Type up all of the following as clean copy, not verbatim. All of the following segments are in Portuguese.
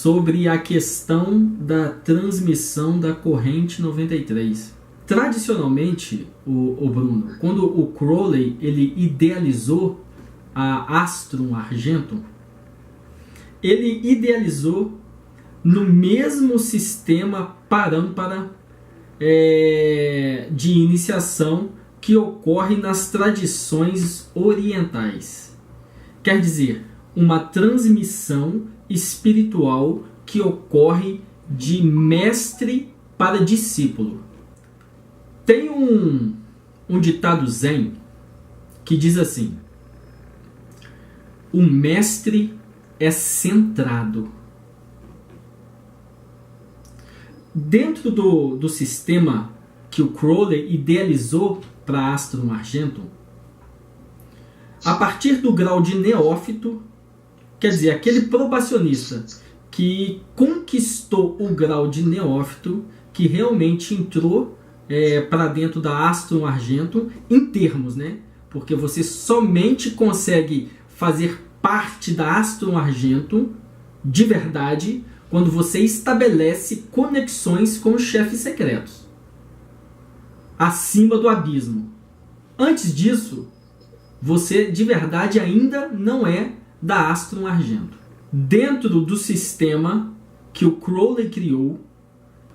sobre a questão da transmissão da corrente 93. Tradicionalmente, o Bruno, quando o Crowley ele idealizou a Astrum Argentum, ele idealizou no mesmo sistema parâmpara de iniciação que ocorre nas tradições orientais. Quer dizer, uma transmissão espiritual que ocorre de mestre para discípulo. Tem um ditado zen que diz assim: o mestre é centrado. Dentro do sistema que o Crowley idealizou para Astrum Argentum, a partir do grau de neófito, quer dizer, aquele probacionista que conquistou o grau de neófito, que realmente entrou para dentro da Astrum Argentum em termos, né? Porque você somente consegue fazer parte da Astrum Argentum de verdade quando você estabelece conexões com os chefes secretos acima do abismo. Antes disso, você de verdade ainda não é da Astrum Argentum. Dentro do sistema que o Crowley criou,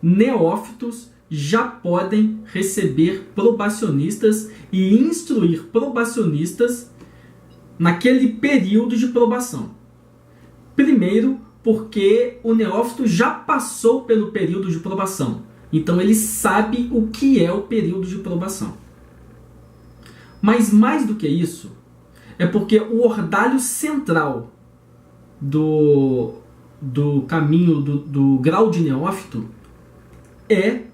neófitos já podem receber probacionistas e instruir probacionistas naquele período de probação. Primeiro, porque o neófito já passou pelo período de probação. Então ele sabe o que é o período de probação. Mas mais do que isso, é porque o ordalho central do caminho do grau de neófito é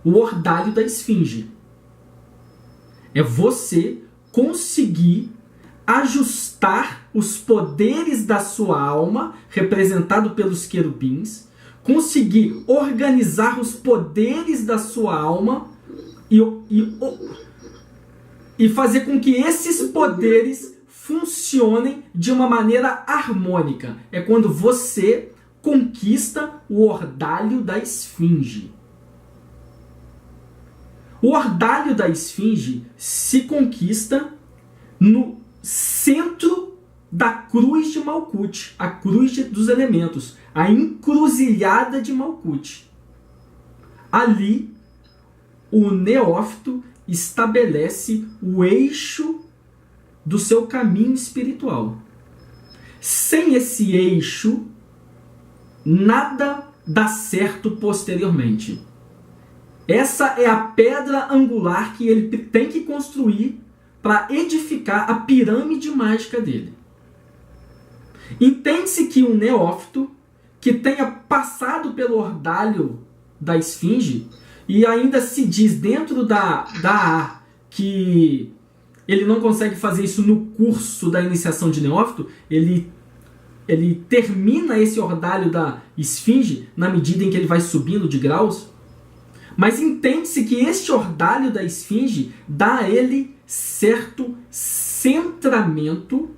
o ordalho da esfinge. É você conseguir ajustar os poderes da sua alma, representado pelos querubins, conseguir organizar os poderes da sua alma e fazer com que esses poderes funcionem de uma maneira harmônica. É quando você conquista o ordalho da esfinge. O ordalho da esfinge se conquista no centro da cruz de Malkuth, a cruz dos elementos, a encruzilhada de Malkuth. Ali, o neófito estabelece o eixo do seu caminho espiritual. Sem esse eixo, nada dá certo posteriormente. Essa é a pedra angular que ele tem que construir para edificar a pirâmide mágica dele. Entende-se que um neófito que tenha passado pelo ordalho da esfinge e ainda se diz dentro da que ele não consegue fazer isso no curso da iniciação de neófito, ele termina esse ordalho da esfinge na medida em que ele vai subindo de graus. Mas entende-se que este ordalho da esfinge dá a ele certo centramento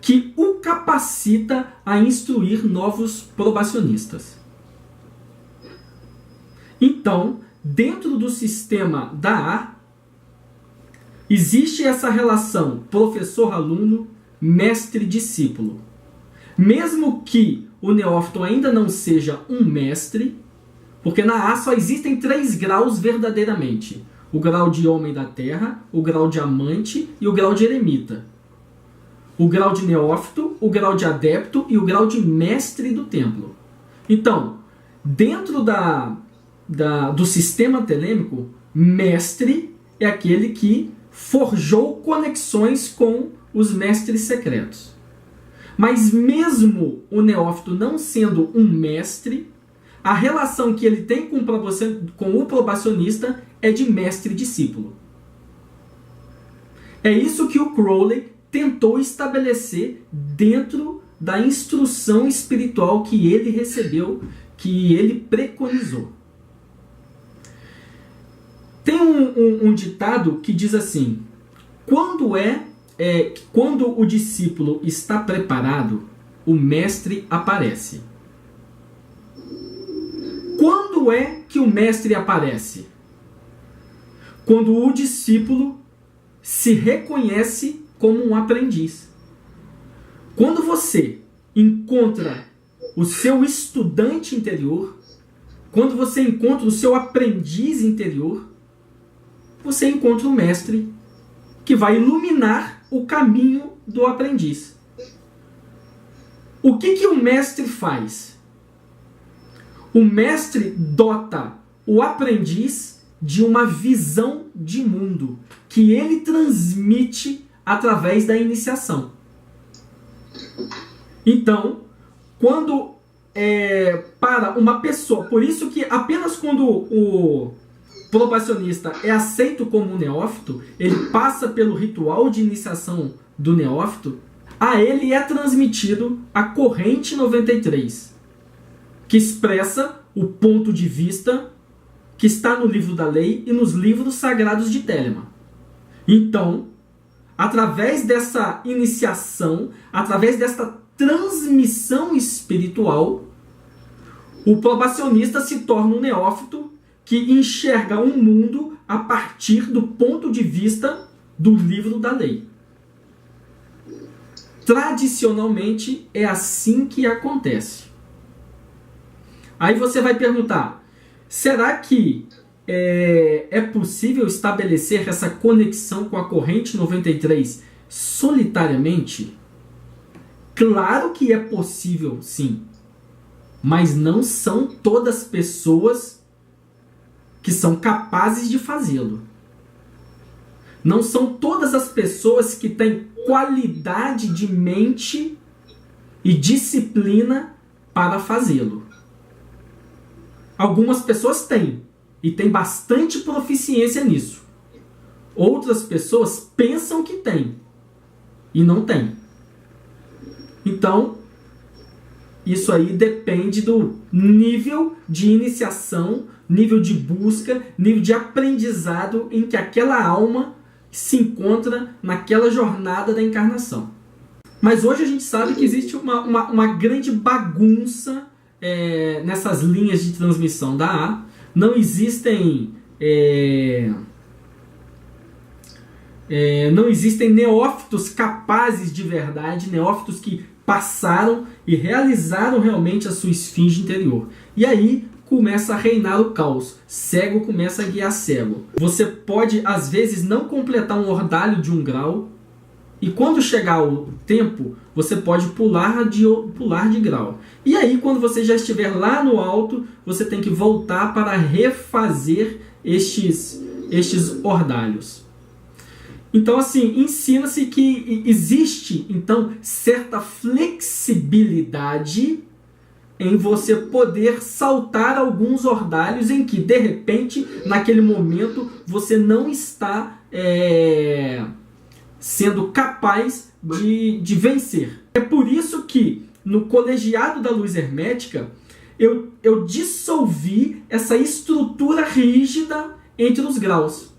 que o capacita a instruir novos probacionistas. Então, dentro do sistema da A, existe essa relação professor-aluno, mestre-discípulo. Mesmo que o neófito ainda não seja um mestre, porque na A só existem 3 graus verdadeiramente: o grau de homem da terra, o grau de amante e o grau de eremita. O grau de neófito, o grau de adepto e o grau de mestre do templo. Então, dentro do sistema telêmico, mestre é aquele que forjou conexões com os mestres secretos. Mas mesmo o neófito não sendo um mestre, a relação que ele tem com o probacionista é de mestre-discípulo. É isso que o Crowley tentou estabelecer dentro da instrução espiritual que ele recebeu, que ele preconizou. Tem um ditado que diz assim: quando o discípulo está preparado, o mestre aparece. Quando é que o mestre aparece? Quando o discípulo se reconhece como um aprendiz. Quando você encontra o seu estudante interior, quando você encontra o seu aprendiz interior, você encontra o mestre que vai iluminar o caminho do aprendiz. O que o mestre faz? O mestre dota o aprendiz de uma visão de mundo que ele transmite através da iniciação. Então, quando para uma pessoa, por isso que apenas quando o probacionista é aceito como um neófito, ele passa pelo ritual de iniciação do neófito, a ele é transmitido a corrente 93, que expressa o ponto de vista que está no livro da lei e nos livros sagrados de Telema. Então, através dessa iniciação, através dessa transmissão espiritual, o probacionista se torna um neófito que enxerga um mundo a partir do ponto de vista do livro da lei. Tradicionalmente, é assim que acontece. Aí você vai perguntar, será que é possível estabelecer essa conexão com a corrente 93 solitariamente? Claro que é possível, sim. Mas não são todas as pessoas que são capazes de fazê-lo. Não são todas as pessoas que têm qualidade de mente e disciplina para fazê-lo. Algumas pessoas têm, e têm bastante proficiência nisso. Outras pessoas pensam que têm, e não têm. Então, isso aí depende do nível de iniciação, nível de busca, nível de aprendizado em que aquela alma se encontra naquela jornada da encarnação. Mas hoje a gente sabe que existe uma grande bagunça nessas linhas de transmissão da A. Não existem neófitos capazes de verdade, neófitos que passaram e realizaram realmente a sua esfinge interior. E aí começa a reinar o caos. Cego começa a guiar cego. Você pode, às vezes, não completar um ordalho de 1 grau, e quando chegar o tempo, você pode pular de grau. E aí, quando você já estiver lá no alto, você tem que voltar para refazer estes ordalhos. Então, assim, ensina-se que existe, então, certa flexibilidade em você poder saltar alguns ordalhos em que, de repente, naquele momento, você não está sendo capaz de vencer. É por isso que, no colegiado da luz hermética, eu dissolvi essa estrutura rígida entre os graus.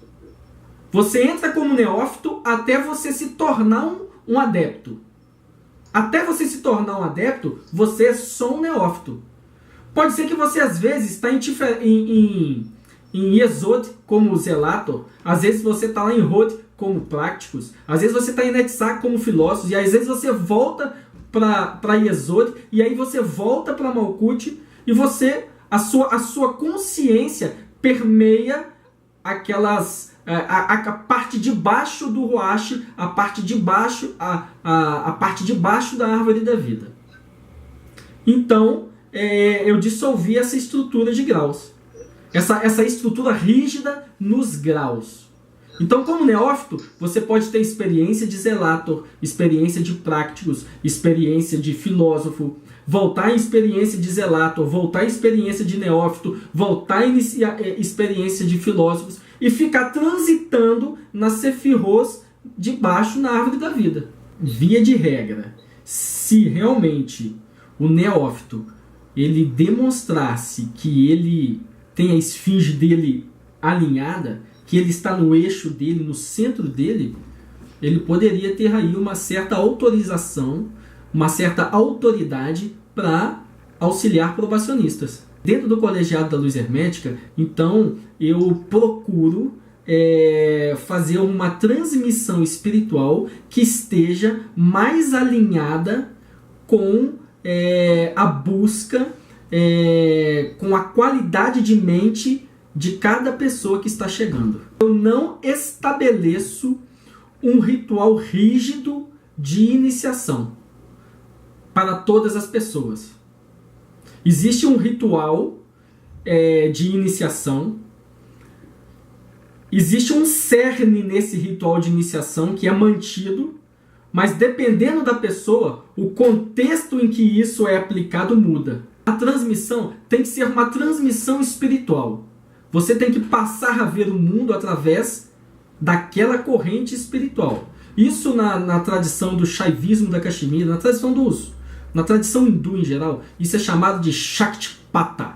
Você entra como neófito até você se tornar um adepto. Até você se tornar um adepto, você é só um neófito. Pode ser que você, às vezes, está em Yesod como Zelator, às vezes você está lá em Hod como Prácticos, às vezes você está em Netzach como Filósofos, e às vezes você volta para Yesod, e aí você volta para Malkuth, e a sua consciência permeia aquelas... A parte de baixo do Roash, a parte de baixo da árvore da vida. Então, eu dissolvi essa estrutura de graus. Essa estrutura rígida nos graus. Então, como neófito, você pode ter experiência de Zelator, experiência de Prácticos, experiência de Filósofo, voltar em experiência de Zelator, voltar em experiência de neófito, voltar em experiência de filósofos, e ficar transitando nas sefirros de baixo na árvore da vida. Via de regra, se realmente o neófito ele demonstrasse que ele tem a esfinge dele alinhada, que ele está no eixo dele, no centro dele, ele poderia ter aí uma certa autorização, uma certa autoridade para auxiliar probacionistas. Dentro do Colegiado da Luz Hermética, então, eu procuro fazer uma transmissão espiritual que esteja mais alinhada com a busca, com a qualidade de mente de cada pessoa que está chegando. Eu não estabeleço um ritual rígido de iniciação para todas as pessoas. Existe um ritual de iniciação, existe um cerne nesse ritual de iniciação que é mantido, mas dependendo da pessoa, o contexto em que isso é aplicado muda. A transmissão tem que ser uma transmissão espiritual. Você tem que passar a ver o mundo através daquela corrente espiritual. Isso na tradição do Shaivismo da Caxemira, na tradição hindu em geral, isso é chamado de Shaktipata.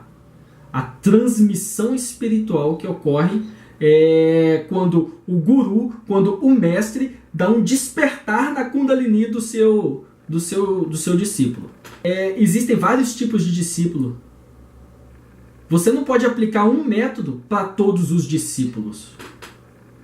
A transmissão espiritual que ocorre quando o guru, quando o mestre dá um despertar na Kundalini do seu discípulo. Existem vários tipos de discípulo. Você não pode aplicar um método para todos os discípulos.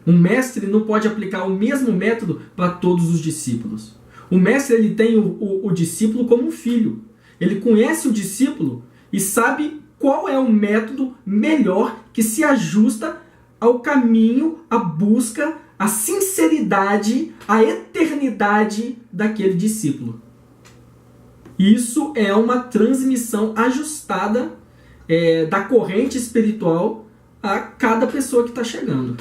Um mestre não pode aplicar o mesmo método para todos os discípulos. O mestre ele tem o discípulo como um filho. Ele conhece o discípulo e sabe qual é o método melhor que se ajusta ao caminho, à busca, à sinceridade, à eternidade daquele discípulo. Isso é uma transmissão ajustada da corrente espiritual a cada pessoa que está chegando.